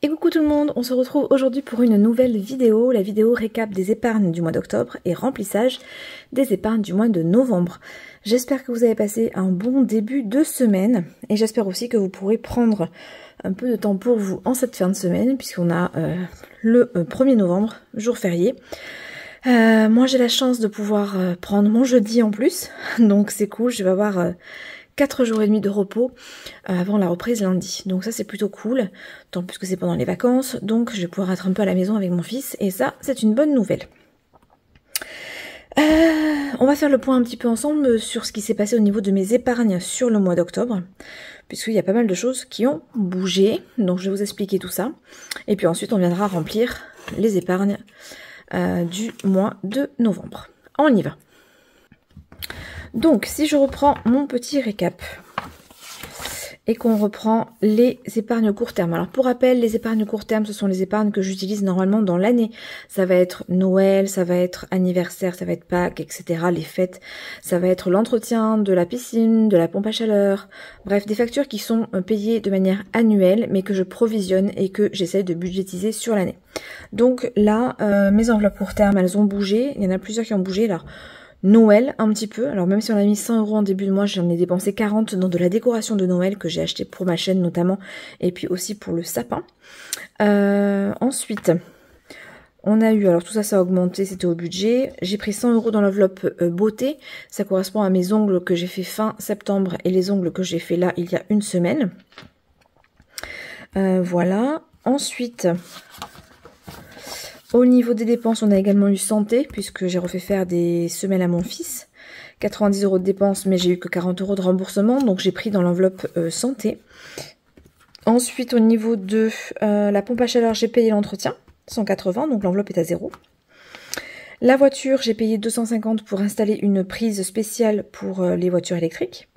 Et coucou tout le monde, on se retrouve aujourd'hui pour une nouvelle vidéo, la vidéo récap des épargnes du mois d'octobre et remplissage des épargnes du mois de novembre. J'espère que vous avez passé un bon début de semaine et j'espère aussi que vous pourrez prendre un peu de temps pour vous en cette fin de semaine puisqu'on a le 1er novembre, jour férié. Moi j'ai la chance de pouvoir prendre mon jeudi en plus, donc c'est cool, je vais avoir 4 jours et demi de repos avant la reprise lundi. Donc ça c'est plutôt cool, tant plus que c'est pendant les vacances, donc je vais pouvoir être un peu à la maison avec mon fils, et ça c'est une bonne nouvelle. On va faire le point un petit peu ensemble sur ce qui s'est passé au niveau de mes épargnes sur le mois d'octobre, puisqu'il y a pas mal de choses qui ont bougé, donc je vais vous expliquer tout ça. Et puis ensuite on viendra remplir les épargnes du mois de novembre. On y va. Donc, si je reprends mon petit récap et qu'on reprend les épargnes court terme. Alors, pour rappel, les épargnes court terme, ce sont les épargnes que j'utilise normalement dans l'année. Ça va être Noël, ça va être anniversaire, ça va être Pâques, etc. Les fêtes, ça va être l'entretien de la piscine, de la pompe à chaleur. Bref, des factures qui sont payées de manière annuelle, mais que je provisionne et que j'essaie de budgétiser sur l'année. Donc là, mes enveloppes court terme, elles ont bougé. Il y en a plusieurs qui ont bougé, là. Noël un petit peu, alors même si on a mis 100 € en début de mois, j'en ai dépensé 40 dans de la décoration de Noël que j'ai acheté pour ma chaîne notamment, et puis aussi pour le sapin. Ensuite, on a eu, alors tout ça, ça a augmenté, c'était au budget. J'ai pris 100 € dans l'enveloppe beauté, ça correspond à mes ongles que j'ai fait fin septembre et les ongles que j'ai fait là il y a une semaine. Voilà, ensuite... Au niveau des dépenses, on a également eu santé, puisque j'ai refait faire des semelles à mon fils. 90 € de dépenses, mais j'ai eu que 40 € de remboursement, donc j'ai pris dans l'enveloppe santé. Ensuite, au niveau de la pompe à chaleur, j'ai payé l'entretien, 180, donc l'enveloppe est à 0. La voiture, j'ai payé 250 pour installer une prise spéciale pour les voitures électriques.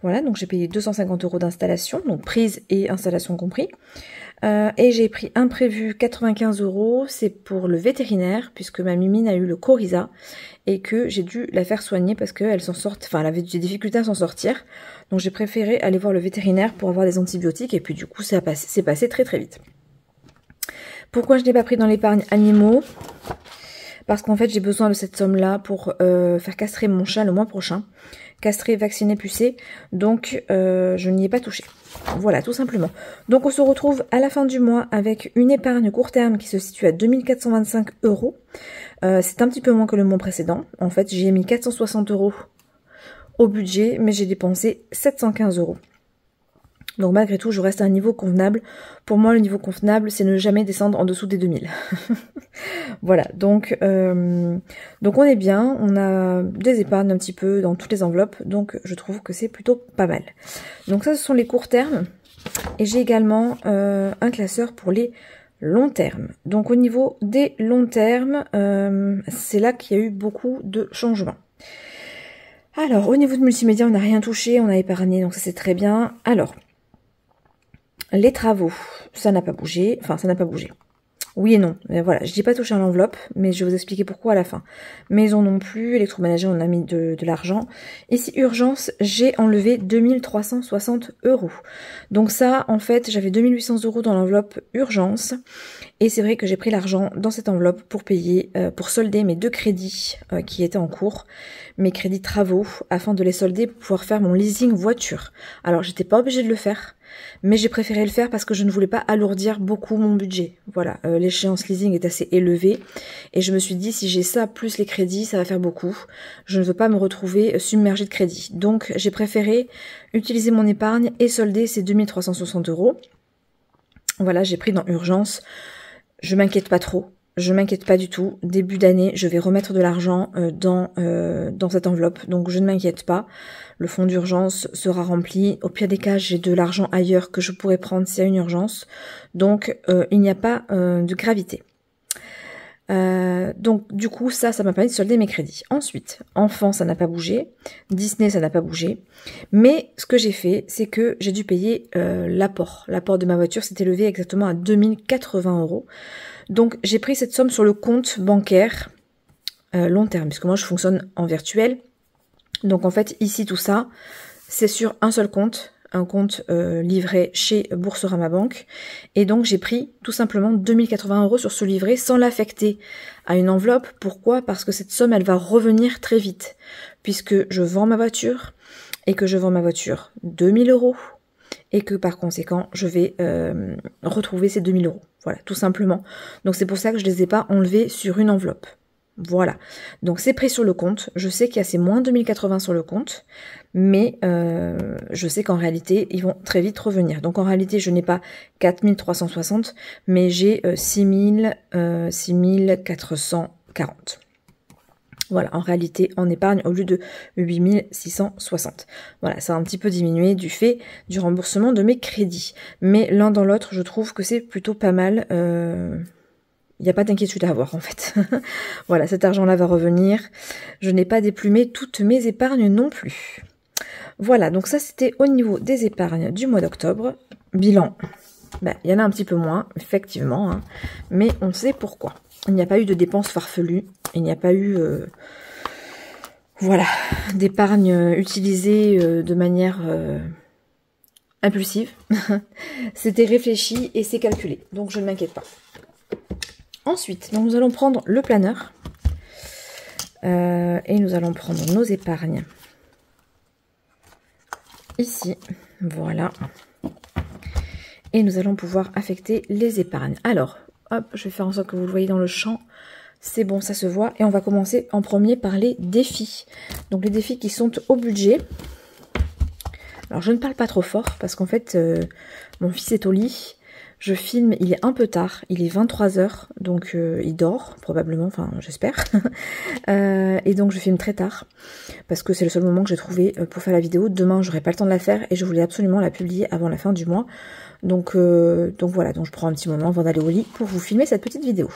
Voilà, donc j'ai payé 250 € d'installation, donc prise et installation compris. Et j'ai pris imprévu 95 €, c'est pour le vétérinaire, puisque ma mimine a eu le coryza et que j'ai dû la faire soigner parce qu'elle s'en sort, enfin elle avait des difficultés à s'en sortir. Donc j'ai préféré aller voir le vétérinaire pour avoir des antibiotiques et puis du coup c'est passé très très vite. Pourquoi je n'ai pas pris dans l'épargne animaux? Parce qu'en fait j'ai besoin de cette somme-là pour faire castrer mon chat le mois prochain. Castré, vacciné, pucé, donc je n'y ai pas touché. Voilà, tout simplement. Donc on se retrouve à la fin du mois avec une épargne court terme qui se situe à 2425 €. C'est un petit peu moins que le mois précédent. En fait, j'ai mis 460 € au budget, mais j'ai dépensé 715 €. Donc malgré tout, je reste à un niveau convenable. Pour moi, le niveau convenable, c'est ne jamais descendre en dessous des 2000. Voilà, donc on est bien. On a des épargnes un petit peu dans toutes les enveloppes. Donc je trouve que c'est plutôt pas mal. Donc ça, ce sont les courts termes. Et j'ai également un classeur pour les longs termes. Donc au niveau des longs termes, c'est là qu'il y a eu beaucoup de changements. Alors, au niveau de multimédia, on n'a rien touché. On a épargné, donc ça c'est très bien. Alors... les travaux, ça n'a pas bougé, enfin ça n'a pas bougé. Oui et non, mais voilà, je n'ai pas touché à l'enveloppe, mais je vais vous expliquer pourquoi à la fin. Maison non plus, électroménager on a mis de l'argent. Ici urgence, j'ai enlevé 2360 €. Donc ça, en fait, j'avais 2800 € dans l'enveloppe urgence. Et c'est vrai que j'ai pris l'argent dans cette enveloppe pour payer, pour solder mes 2 crédits qui étaient en cours, mes crédits travaux, afin de les solder pour pouvoir faire mon leasing voiture. Alors j'étais pas obligée de le faire, mais j'ai préféré le faire parce que je ne voulais pas alourdir beaucoup mon budget. Voilà, l'échéance leasing est assez élevée et je me suis dit si j'ai ça plus les crédits, ça va faire beaucoup. Je ne veux pas me retrouver submergée de crédits. Donc j'ai préféré utiliser mon épargne et solder ces 2360 €. Voilà, j'ai pris dans urgence. Je m'inquiète pas trop, je m'inquiète pas du tout. Début d'année, je vais remettre de l'argent dans cette enveloppe, donc je ne m'inquiète pas. Le fonds d'urgence sera rempli. Au pire des cas, j'ai de l'argent ailleurs que je pourrais prendre s'il y a une urgence. Donc, il n'y a pas de gravité. Donc, du coup, ça m'a permis de solder mes crédits. Ensuite, enfant, ça n'a pas bougé. Disney, ça n'a pas bougé. Mais ce que j'ai fait, c'est que j'ai dû payer l'apport. L'apport de ma voiture s'est élevé exactement à 2080 €. Donc, j'ai pris cette somme sur le compte bancaire long terme, puisque moi, je fonctionne en virtuel. Donc, en fait, ici, tout ça, c'est sur un seul compte un compte livret chez Boursorama Banque. Et donc j'ai pris tout simplement 2080 € sur ce livret sans l'affecter à une enveloppe. Pourquoi? Parce que cette somme, elle va revenir très vite. Puisque je vends ma voiture et que je vends ma voiture 2000 € et que par conséquent, je vais retrouver ces 2000 €. Voilà, tout simplement. Donc c'est pour ça que je les ai pas enlevés sur une enveloppe. Voilà, donc c'est pris sur le compte, je sais qu'il y a ces moins 2080 sur le compte, mais je sais qu'en réalité, ils vont très vite revenir. Donc en réalité, je n'ai pas 4360, mais j'ai 6440. Voilà, en réalité, en épargne au lieu de 8660. Voilà, ça a un petit peu diminué du fait du remboursement de mes crédits. Mais l'un dans l'autre, je trouve que c'est plutôt pas mal. Il n'y a pas d'inquiétude à avoir en fait. Voilà, cet argent-là va revenir. Je n'ai pas déplumé toutes mes épargnes non plus. Voilà, donc ça c'était au niveau des épargnes du mois d'octobre. Bilan, ben, il y en a un petit peu moins, effectivement, hein, mais on sait pourquoi. Il n'y a pas eu de dépenses farfelues, il n'y a pas eu voilà, d'épargne utilisée de manière impulsive. C'était réfléchi et c'est calculé, donc je ne m'inquiète pas. Ensuite, donc nous allons prendre le planeur et nous allons prendre nos épargnes ici, voilà, et nous allons pouvoir affecter les épargnes. Alors, hop, je vais faire en sorte que vous le voyez dans le champ, c'est bon, ça se voit, et on va commencer en premier par les défis. Donc les défis qui sont au budget. Alors je ne parle pas trop fort parce qu'en fait, mon fils est au lit. Je filme, il est un peu tard, il est 23 h, donc il dort probablement, enfin j'espère. Et donc je filme très tard, parce que c'est le seul moment que j'ai trouvé pour faire la vidéo. Demain j'aurai pas le temps de la faire et je voulais absolument la publier avant la fin du mois. Donc voilà, donc je prends un petit moment avant d'aller au lit pour vous filmer cette petite vidéo.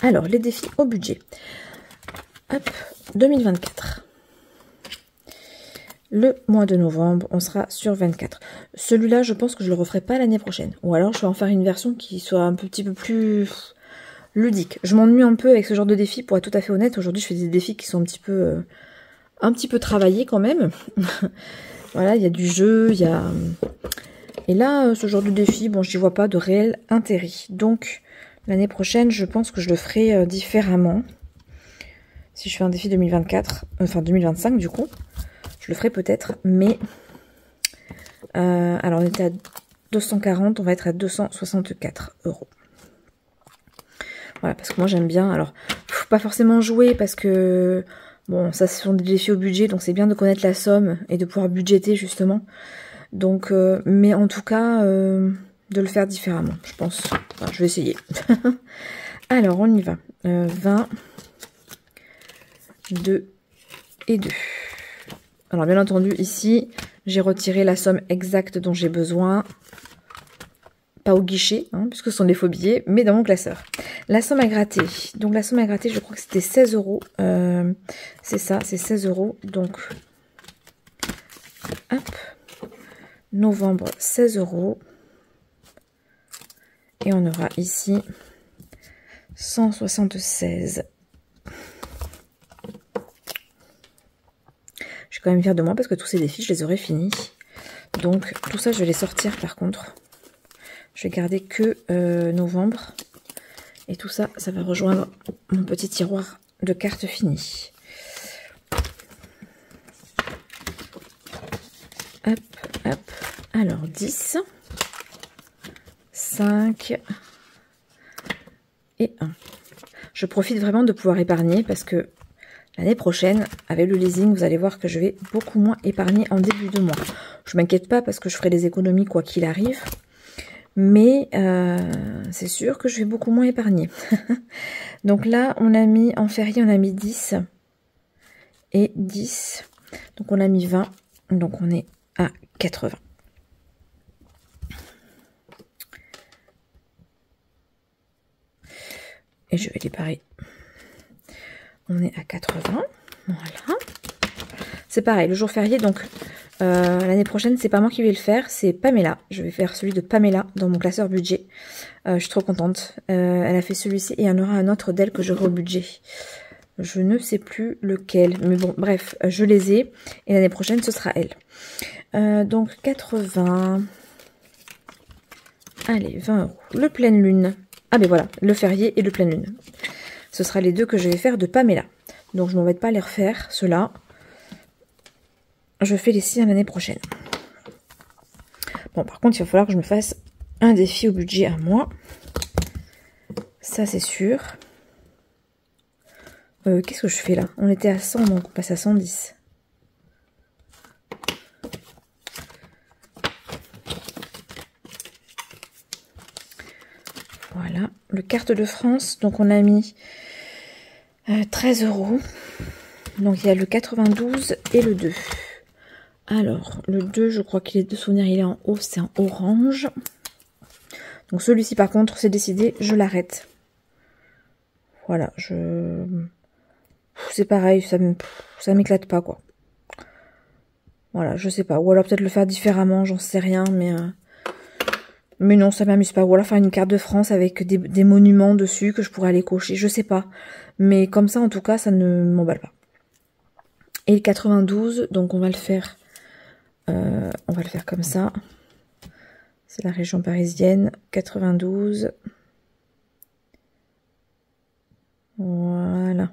Alors les défis au budget. Hop, 2024. Le mois de novembre, on sera sur 24. Celui-là, je pense que je le referai pas l'année prochaine. Ou alors, je vais en faire une version qui soit un petit peu plus ludique. Je m'ennuie un peu avec ce genre de défi, pour être tout à fait honnête. Aujourd'hui, je fais des défis qui sont un petit peu travaillés quand même. Voilà, il y a du jeu, il y a... Et là, ce genre de défi, bon, j'y vois pas de réel intérêt. Donc, l'année prochaine, je pense que je le ferai différemment. Si je fais un défi 2024, enfin 2025 du coup. Je le ferai peut-être, mais... alors, on était à 240, on va être à 264 €. Voilà, parce que moi, j'aime bien. Alors, faut pas forcément jouer, parce que... Bon, ça, ce sont des défis au budget, donc c'est bien de connaître la somme et de pouvoir budgéter, justement. Donc, mais en tout cas, de le faire différemment, je pense. Enfin, je vais essayer. Alors, on y va. 20, 2 et 2. Alors bien entendu ici, j'ai retiré la somme exacte dont j'ai besoin. Pas au guichet, hein, puisque ce sont des faux billets, mais dans mon classeur. La somme à gratter. Donc la somme à gratter, je crois que c'était 16 €. C'est ça, c'est 16 €. Donc, hop. Novembre, 16 €. Et on aura ici 176. Je suis quand même fière de moi parce que tous ces défis, je les aurais finis. Donc, tout ça, je vais les sortir par contre. Je vais garder que novembre. Et tout ça, ça va rejoindre mon petit tiroir de cartes finies. Hop, hop. Alors, 10, 5 et 1. Je profite vraiment de pouvoir épargner parce que l'année prochaine, avec le leasing, vous allez voir que je vais beaucoup moins épargner en début de mois. Je m'inquiète pas parce que je ferai des économies quoi qu'il arrive. Mais c'est sûr que je vais beaucoup moins épargner. Donc là, on a mis, en férié, on a mis 10 et 10. Donc on a mis 20. Donc on est à 80. Et je vais les parer. On est à 80. Voilà. C'est pareil, le jour férié, donc l'année prochaine, c'est pas moi qui vais le faire, c'est Pamela. Je vais faire celui de Pamela dans mon classeur budget. Je suis trop contente. Elle a fait celui-ci et il y en aura un autre d'elle que j'aurai au budget. Je ne sais plus lequel. Mais bon, bref, je les ai. Et l'année prochaine, ce sera elle. Donc 80. Allez, 20 euros. Le pleine lune. Ah ben voilà, le férié et le pleine lune. Ce sera les deux que je vais faire de Pamela. Donc je ne m'embête pas à les refaire, ceux-là. Je fais les siens l'année prochaine. Bon, par contre, il va falloir que je me fasse un défi au budget à moi. Ça, c'est sûr. Qu'est-ce que je fais là? On était à 100, donc on passe à 110. Voilà, le carte de France. Donc on a mis 13 euros. Donc il y a le 92 et le 2. Alors, le 2, je crois qu'il est de souvenir, il est en haut, c'est en orange. Donc celui-ci, par contre, c'est décidé, je l'arrête. Voilà, c'est pareil, ça m'éclate pas, quoi. Voilà, je sais pas. Ou alors peut-être le faire différemment, j'en sais rien, mais non, ça m'amuse pas. Ou alors faire une carte de France avec des monuments dessus que je pourrais aller cocher, je sais pas. Mais comme ça, en tout cas, ça ne m'emballe pas. Et le 92, donc on va le faire comme ça. C'est la région parisienne. 92. Voilà.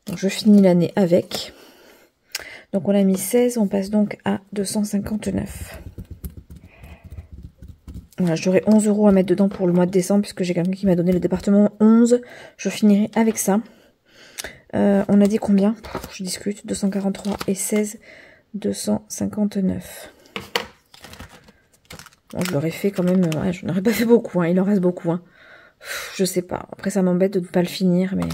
Donc je finis l'année avec. Donc on a mis 16, on passe donc à 259. Voilà, j'aurai 11 euros à mettre dedans pour le mois de décembre, puisque j'ai quelqu'un qui m'a donné le département 11. Je finirai avec ça. On a dit combien? Je discute. 243 et 16, 259. Bon, je l'aurais fait quand même. Ouais, je n'aurais pas fait beaucoup. Hein, il en reste beaucoup. Hein. Je sais pas. Après, ça m'embête de ne pas le finir, mais...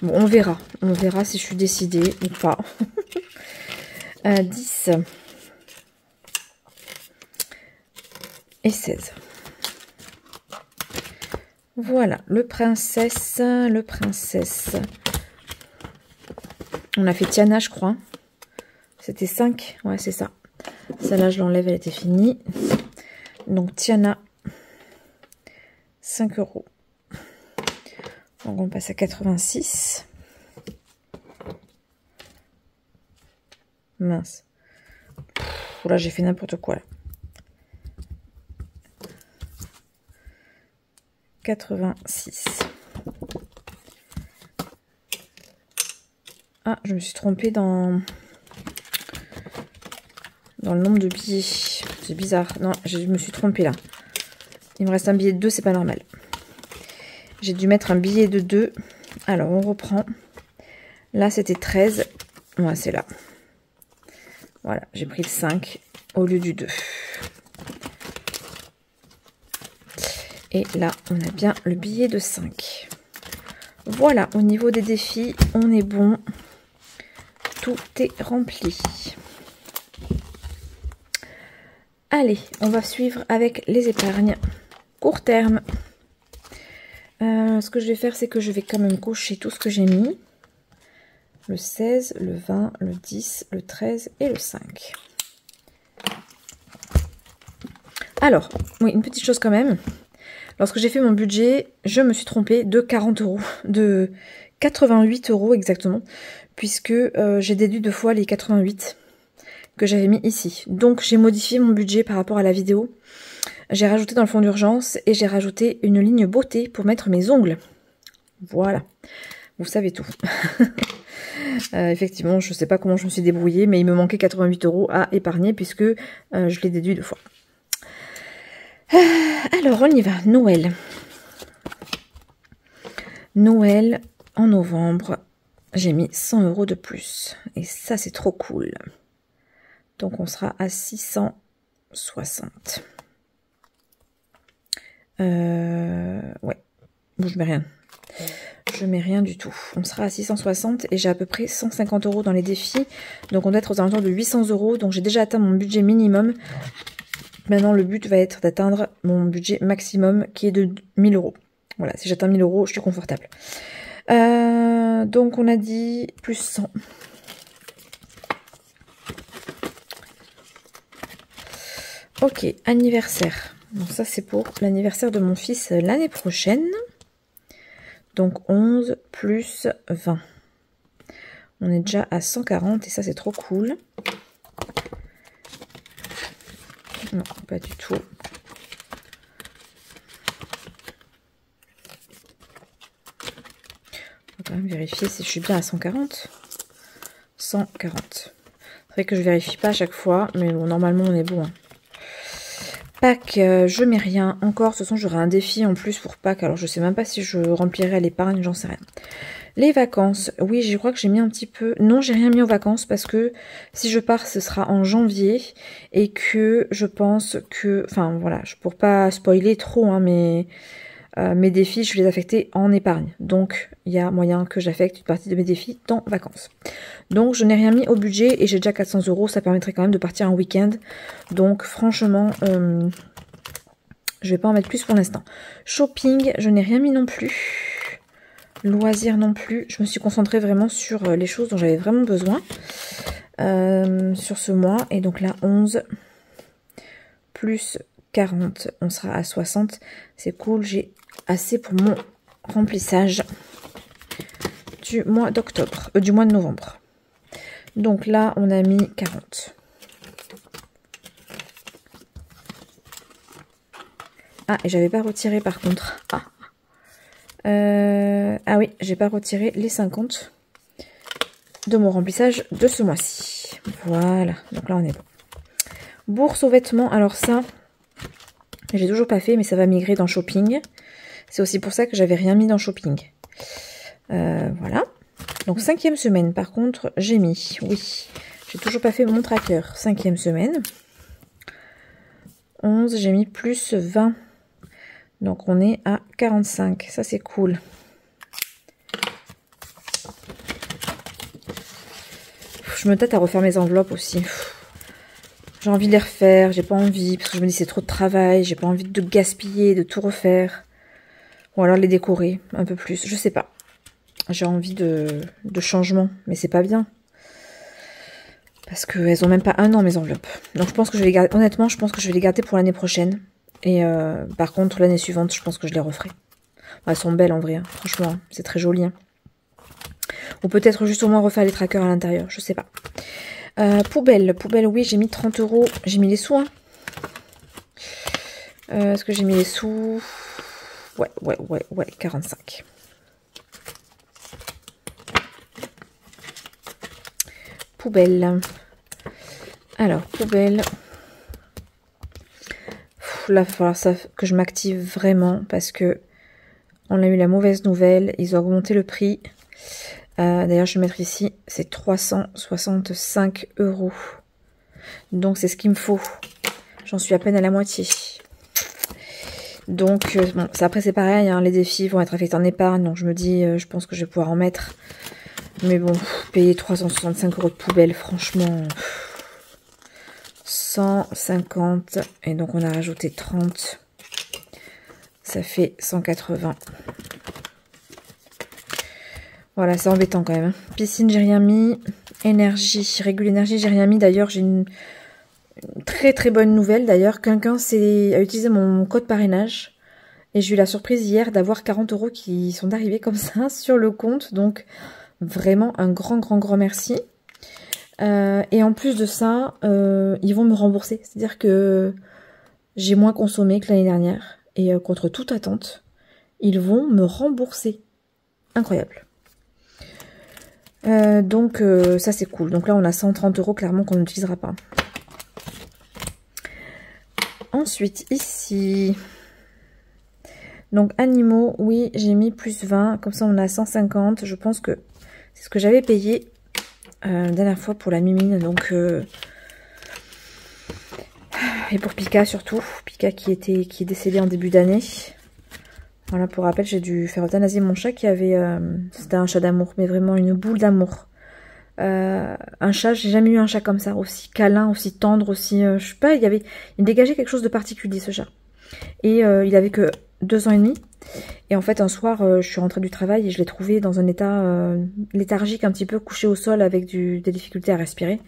Bon, on verra. On verra si je suis décidée ou pas. 10 et 16. Voilà, le princesse. On a fait Tiana, je crois. C'était 5. Ouais, c'est ça. Celle-là, je l'enlève, elle était finie. Donc, Tiana. 5 euros. Donc, on passe à 86. Mince. Pff, là, j'ai fait n'importe quoi, là. 86. Ah, je me suis trompée dans le nombre de billets. C'est bizarre. Non, je me suis trompée là. Il me reste un billet de 2, c'est pas normal. J'ai dû mettre un billet de 2. Alors, on reprend. Là, c'était 13. Ouais, c'est là. Voilà, j'ai pris le 5 au lieu du 2. Et là, on a bien le billet de 5. Voilà, au niveau des défis, on est bon. Tout est rempli. Allez, on va suivre avec les épargnes court terme. Ce que je vais faire, c'est que je vais quand même cocher tout ce que j'ai mis. Le 16, le 20, le 10, le 13 et le 5. Alors, oui, une petite chose quand même. Lorsque j'ai fait mon budget, je me suis trompée de 40 euros, de 88 euros exactement, puisque j'ai déduit 2 fois les 88 que j'avais mis ici. Donc j'ai modifié mon budget par rapport à la vidéo. J'ai rajouté dans le fond d'urgence et j'ai rajouté une ligne beauté pour mettre mes ongles. Voilà, vous savez tout. Effectivement, je ne sais pas comment je me suis débrouillée, mais il me manquait 88 euros à épargner puisque je l'ai déduit 2 fois. Alors, on y va. Noël. Noël, en novembre, j'ai mis 100 euros de plus. Et ça, c'est trop cool. Donc, on sera à 660. Ouais. Bon, je mets rien. Je mets rien du tout. On sera à 660 et j'ai à peu près 150 euros dans les défis. Donc, on doit être aux alentours de 800 euros. Donc, j'ai déjà atteint mon budget minimum. Maintenant, le but va être d'atteindre mon budget maximum qui est de 1000 euros. Voilà, si j'atteins 1000 euros, je suis confortable. Donc, on a dit plus 100. Ok, anniversaire. Donc ça, c'est pour l'anniversaire de mon fils l'année prochaine. Donc 11 plus 20. On est déjà à 140 et ça c'est trop cool. Non, pas du tout. On va quand même vérifier si je suis bien à 140. 140. C'est vrai que je vérifie pas à chaque fois, mais bon, normalement on est bon. Hein. Pâques, je mets rien. Encore, de toute façon, j'aurai un défi en plus pour Pâques. Alors, je sais même pas si je remplirai l'épargne, j'en sais rien. Les vacances, oui, je crois que j'ai mis un petit peu... Non, j'ai rien mis aux vacances parce que si je pars, ce sera en janvier. Et que je pense que... Enfin, voilà, pour pas spoiler trop, hein, mais... mes défis, je vais les affecter en épargne. Donc, il y a moyen que j'affecte une partie de mes défis dans vacances. Donc, je n'ai rien mis au budget et j'ai déjà 400 €. Ça permettrait quand même de partir un week-end. Donc, franchement, je vais pas en mettre plus pour l'instant. Shopping, je n'ai rien mis non plus. Loisirs non plus. Je me suis concentrée vraiment sur les choses dont j'avais vraiment besoin sur ce mois. Et donc là, 11 plus 40, on sera à 60. C'est cool, j'ai assez pour mon remplissage du mois d'octobre, du mois de novembre. Donc là, on a mis 40. Ah, et j'avais pas retiré par contre. Ah oui, j'ai pas retiré les 50 de mon remplissage de ce mois-ci. Voilà, donc là on est bon. Bourse aux vêtements, alors ça, j'ai toujours pas fait, mais ça va migrer dans shopping. C'est aussi pour ça que j'avais rien mis dans shopping. Voilà. Donc 5e semaine, par contre, j'ai mis, oui, j'ai toujours pas fait mon tracker. 5e semaine. 11, j'ai mis plus 20. Donc on est à 45, ça c'est cool. Je me tâte à refaire mes enveloppes aussi. J'ai envie de les refaire, j'ai pas envie, parce que je me dis c'est trop de travail, j'ai pas envie de gaspiller, de tout refaire. Ou alors les décorer un peu plus, je sais pas. J'ai envie de changement, mais c'est pas bien. Parce qu'elles ont même pas un an mes enveloppes. Donc je pense que je vais les garder, honnêtement, je pense que je vais les garder pour l'année prochaine. Et par contre, l'année suivante, je pense que je les referai. Elles sont belles en vrai, hein. Franchement, hein, c'est très joli. Hein. Ou peut-être juste au moins refaire les trackers à l'intérieur, je sais pas. Poubelle, oui, j'ai mis 30 €. J'ai mis les sous, hein. Est-ce que j'ai mis les sous? Ouais, 45. Poubelle. Alors, poubelle. Là, il va falloir ça, que je m'active vraiment parce que on a eu la mauvaise nouvelle. Ils ont augmenté le prix. D'ailleurs, je vais mettre ici, c'est 365 €. Donc, c'est ce qu'il me faut. J'en suis à peine à la moitié. Donc, bon, après, c'est pareil. Hein, les défis vont être affectés en épargne. Donc, je me dis, je pense que je vais pouvoir en mettre. Mais bon, payer 365 € de poubelle, franchement... 150 et donc on a rajouté 30, ça fait 180. Voilà, c'est embêtant quand même. Hein. Piscine, j'ai rien mis. Énergie, régule énergie, j'ai rien mis. D'ailleurs, j'ai une très très bonne nouvelle. D'ailleurs, quelqu'un a utilisé mon code parrainage et j'ai eu la surprise hier d'avoir 40 € qui sont arrivés comme ça sur le compte. Donc vraiment un grand merci. Et en plus de ça, ils vont me rembourser. C'est-à-dire que j'ai moins consommé que l'année dernière. Et contre toute attente, ils vont me rembourser. Incroyable. Donc ça c'est cool. Donc là on a 130 € clairement qu'on n'utilisera pas. Ensuite ici, donc animaux, oui j'ai mis plus 20. Comme ça on a 150. Je pense que c'est ce que j'avais payé la dernière fois pour la mimine, donc et pour Pika surtout, Pika qui est décédé en début d'année. Voilà, pour rappel, j'ai dû faire euthanasier mon chat qui avait, c'était un chat d'amour, mais vraiment une boule d'amour. Un chat, j'ai jamais eu un chat comme ça, aussi câlin, aussi tendre, aussi, je sais pas, il dégageait quelque chose de particulier ce chat. Et il avait que 2 ans et demi. Et en fait, un soir, je suis rentrée du travail et je l'ai trouvé dans un état léthargique, un petit peu couché au sol avec des difficultés à respirer.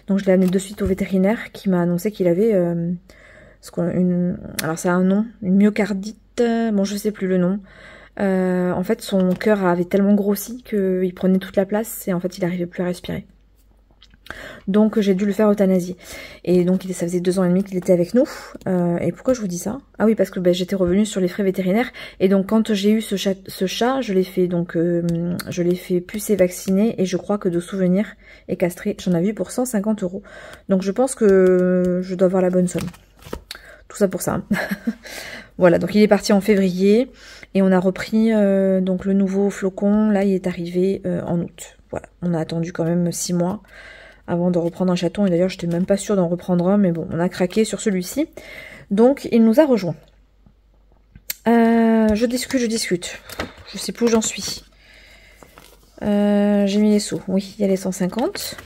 Donc je l'ai amené de suite au vétérinaire qui m'a annoncé qu'il avait, alors ça a un nom, une myocardite, bon je sais plus le nom. En fait, son cœur avait tellement grossi qu'il prenait toute la place et en fait, il n'arrivait plus à respirer. Donc j'ai dû le faire euthanasier. Et donc ça faisait 2 ans et demi qu'il était avec nous. Et pourquoi je vous dis ça? Ah oui, parce que j'étais revenue sur les frais vétérinaires. Et donc quand j'ai eu ce chat, je l'ai fait pucer, vacciner, et je crois que de souvenir et castré, j'en avais eu pour 150 €. Donc je pense que je dois avoir la bonne somme. Tout ça pour ça. Hein. Voilà, donc il est parti en février et on a repris donc le nouveau flocon. Là, il est arrivé en août. Voilà, on a attendu quand même 6 mois avant de reprendre un chaton, et d'ailleurs j'étais même pas sûre d'en reprendre un, mais bon, on a craqué sur celui-ci. Donc il nous a rejoint. Je discute. Je sais plus où j'en suis. J'ai mis les sous. Oui, il y a les 150.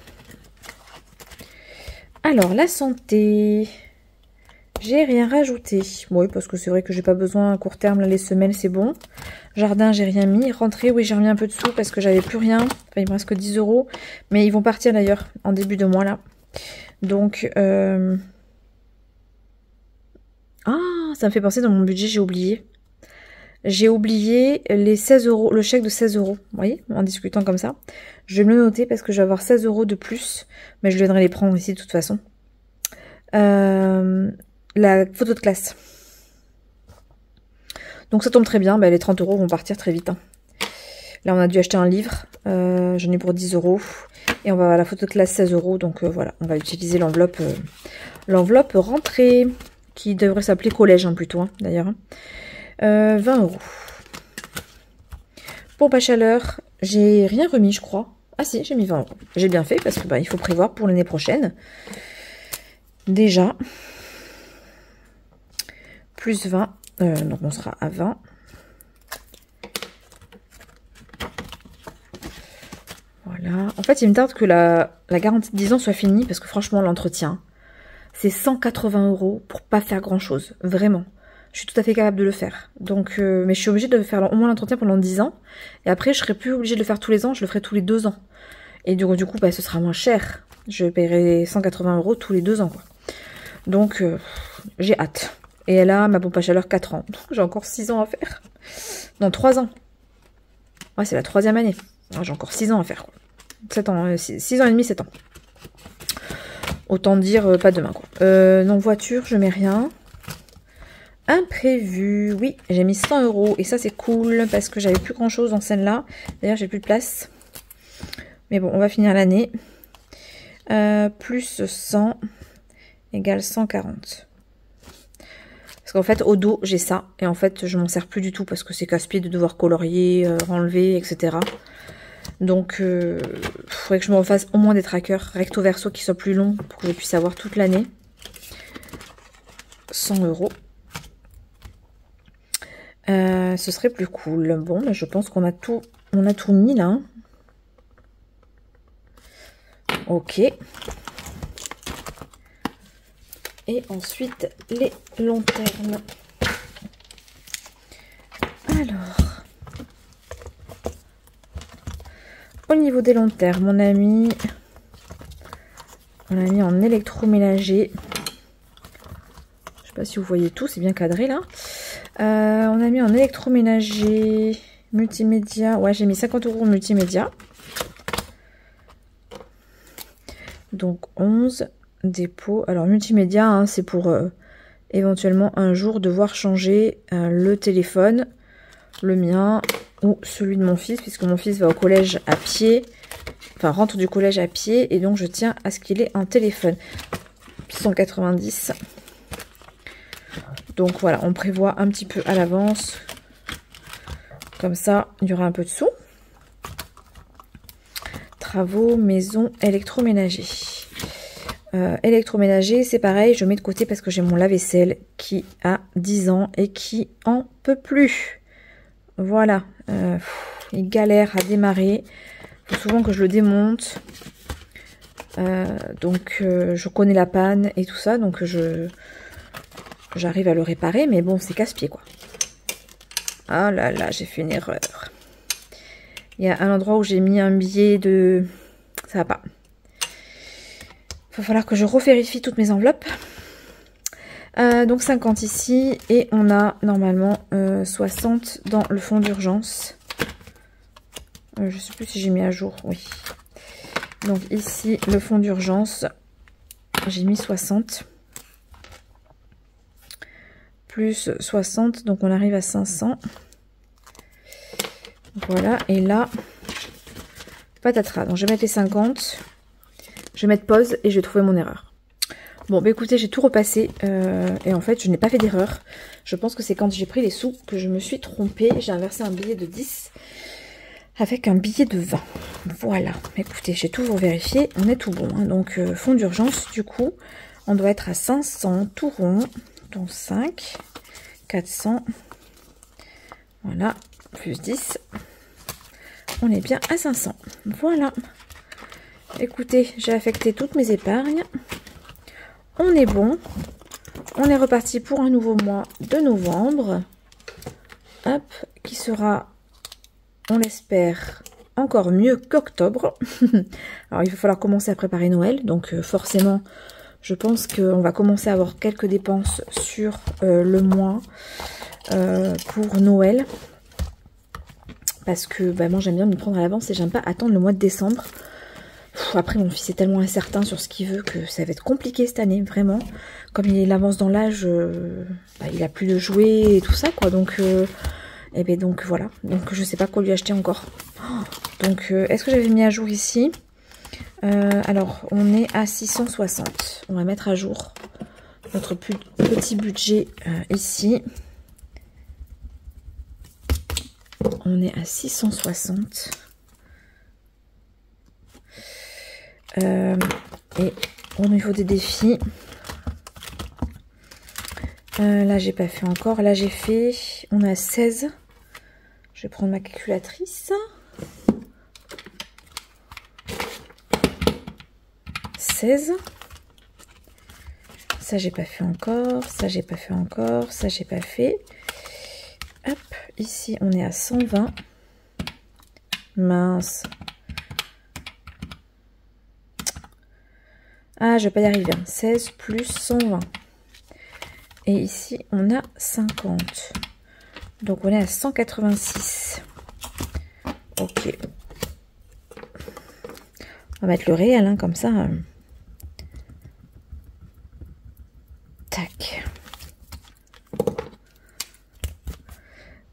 Alors, la santé. J'ai rien rajouté. Oui, parce que c'est vrai que j'ai pas besoin à court terme, là, les semelles, c'est bon. Jardin, j'ai rien mis. Rentrée, oui, j'ai remis un peu de sous parce que j'avais plus rien. Enfin, il me reste que 10 €. Mais ils vont partir d'ailleurs en début de mois, là. Donc, ah, ça me fait penser, dans mon budget, j'ai oublié. J'ai oublié les 16 €, le chèque de 16 €. Vous voyez, en discutant comme ça. Je vais me le noter parce que je vais avoir 16 € de plus. Mais je viendrai les prendre ici de toute façon. La photo de classe. Donc ça tombe très bien, les 30 € vont partir très vite. Hein. Là on a dû acheter un livre, j'en ai pour 10 €. Et on va avoir la photo de classe 16 €, donc voilà, on va utiliser l'enveloppe rentrée, qui devrait s'appeler collège hein, plutôt, hein, d'ailleurs. 20 €. Pompe à chaleur, j'ai rien remis je crois. Ah si, j'ai mis 20 €. J'ai bien fait parce que il faut prévoir pour l'année prochaine. Déjà. Plus 20. Donc on sera à 20. Voilà. En fait, il me tarde que la garantie de 10 ans soit finie parce que franchement, l'entretien, c'est 180 € pour pas faire grand chose. Vraiment. Je suis tout à fait capable de le faire. Donc, mais je suis obligée de faire au moins l'entretien pendant 10 ans. Et après, je serai plus obligée de le faire tous les ans. Je le ferai tous les 2 ans. Et du coup, ce sera moins cher. Je paierai 180 € tous les 2 ans. Quoi. Donc, j'ai hâte. Et elle a ma pompe à chaleur 4 ans. J'ai encore 6 ans à faire. Non, 3 ans. Ouais, c'est la 3e année. J'ai encore 6 ans à faire. Quoi. 7 ans, 6 ans et demi, 7 ans. Autant dire pas demain. Quoi. Donc, voiture, je mets rien. Imprévu. Oui, j'ai mis 100 €. Et ça, c'est cool parce que j'avais plus grand chose dans celle-là. D'ailleurs, j'ai plus de place. Mais bon, on va finir l'année. Plus 100 égale 140. Parce qu'en fait, au dos, j'ai ça. Et en fait, je m'en sers plus du tout parce que c'est casse-pied de devoir colorier, enlever, etc. Donc, il faudrait que je me refasse au moins des trackers recto-verso qui soient plus longs pour que je puisse avoir toute l'année. 100 €. Ce serait plus cool. Bon, mais je pense qu'on a tout mis là. Hein. Ok. Et ensuite, les longs termes. Alors, au niveau des longs termes, on a mis en électroménager. Je sais pas si vous voyez tout, c'est bien cadré là. On a mis en électroménager multimédia. Ouais, j'ai mis 50 € multimédia. Donc 11 dépôts. Alors multimédia, hein, c'est pour éventuellement un jour devoir changer le téléphone, le mien ou celui de mon fils, puisque mon fils va au collège à pied, enfin rentre du collège à pied, et donc je tiens à ce qu'il ait un téléphone. 190. Donc voilà, on prévoit un petit peu à l'avance. Comme ça, il y aura un peu de sous. Travaux, maison, électroménager. Électroménager, c'est pareil, je mets de côté parce que j'ai mon lave-vaisselle qui a 10 ans et qui en peut plus. Voilà, il galère à démarrer. Il faut souvent que je le démonte. Donc je connais la panne et tout ça, donc j'arrive à le réparer, mais bon, c'est casse-pied quoi. Ah là là, j'ai fait une erreur. Il y a un endroit où j'ai mis un billet de... Ça va pas. Il va falloir que je revérifie toutes mes enveloppes. Donc 50 ici et on a normalement 60 dans le fonds d'urgence. Je sais plus si j'ai mis à jour, oui. Donc ici le fonds d'urgence, j'ai mis 60. Plus 60, donc on arrive à 500. Voilà, et là, patatras. Donc je vais mettre les 50. Je vais mettre pause et je vais trouver mon erreur. Bon, bah écoutez, j'ai tout repassé et en fait, je n'ai pas fait d'erreur. Je pense que c'est quand j'ai pris les sous que je me suis trompée. J'ai inversé un billet de 10 avec un billet de 20. Voilà. Écoutez, j'ai toujours vérifié. On est tout bon. Hein. Donc, fonds d'urgence, du coup, on doit être à 500 tout rond. Donc, 5, 400. Voilà. Plus 10. On est bien à 500. Voilà. Écoutez, j'ai affecté toutes mes épargnes. On est bon. On est reparti pour un nouveau mois de novembre. Hop, qui sera, on l'espère, encore mieux qu'octobre. Alors, il va falloir commencer à préparer Noël. Donc, forcément, je pense qu'on va commencer à avoir quelques dépenses sur le mois pour Noël. Parce que bah, moi, j'aime bien me prendre à l'avance et j'aime pas attendre le mois de décembre. Après, mon fils est tellement incertain sur ce qu'il veut que ça va être compliqué cette année, vraiment. Comme il avance dans l'âge, bah, il a plus de jouets et tout ça, quoi. Donc, et ben donc voilà. Donc, je sais pas quoi lui acheter encore. Donc, est-ce que j'avais mis à jour ici? Alors, on est à 660. On va mettre à jour notre petit budget ici. On est à 660. Et au niveau des défis, là j'ai pas fait encore, là j'ai fait, on a 16, je vais prendre ma calculatrice, 16, ça j'ai pas fait encore, ça j'ai pas fait encore, ça j'ai pas fait, hop, ici on est à 120, mince. Ah, je vais pas y arriver. 16 plus 120. Et ici, on a 50. Donc, on est à 186. Ok. On va mettre le réel, hein, comme ça. Tac.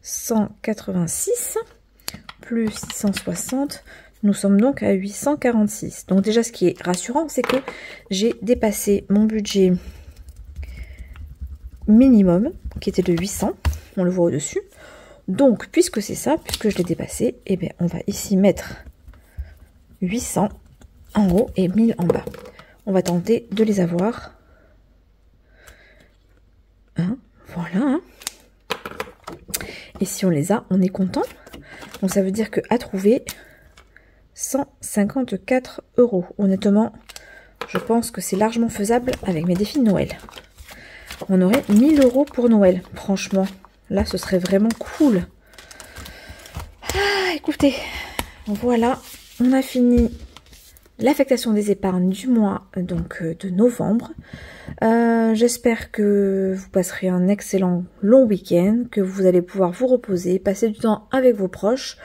186 plus 660. Nous sommes donc à 846. Donc déjà, ce qui est rassurant, c'est que j'ai dépassé mon budget minimum, qui était de 800. On le voit au-dessus. Donc, puisque c'est ça, puisque je l'ai dépassé, eh bien, on va ici mettre 800 en haut et 1000 en bas. On va tenter de les avoir. Hein, voilà. Hein. Et si on les a, on est content. Donc, ça veut dire que à trouver... 154 €. Honnêtement, je pense que c'est largement faisable avec mes défis de Noël. On aurait 1000 € pour Noël. Franchement, là, ce serait vraiment cool. Ah, écoutez, voilà, on a fini l'affectation des épargnes du mois donc de novembre. J'espère que vous passerez un excellent long week-end, que vous allez pouvoir vous reposer, passer du temps avec vos proches.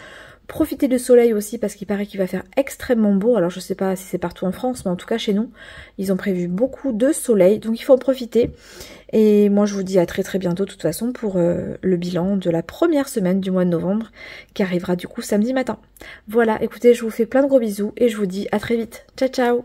Profitez du soleil aussi parce qu'il paraît qu'il va faire extrêmement beau. Alors je sais pas si c'est partout en France, mais en tout cas chez nous, ils ont prévu beaucoup de soleil. Donc il faut en profiter. Et moi je vous dis à très très bientôt de toute façon pour le bilan de la première semaine du mois de novembre qui arrivera du coup samedi matin. Voilà, écoutez, je vous fais plein de gros bisous et je vous dis à très vite. Ciao ciao!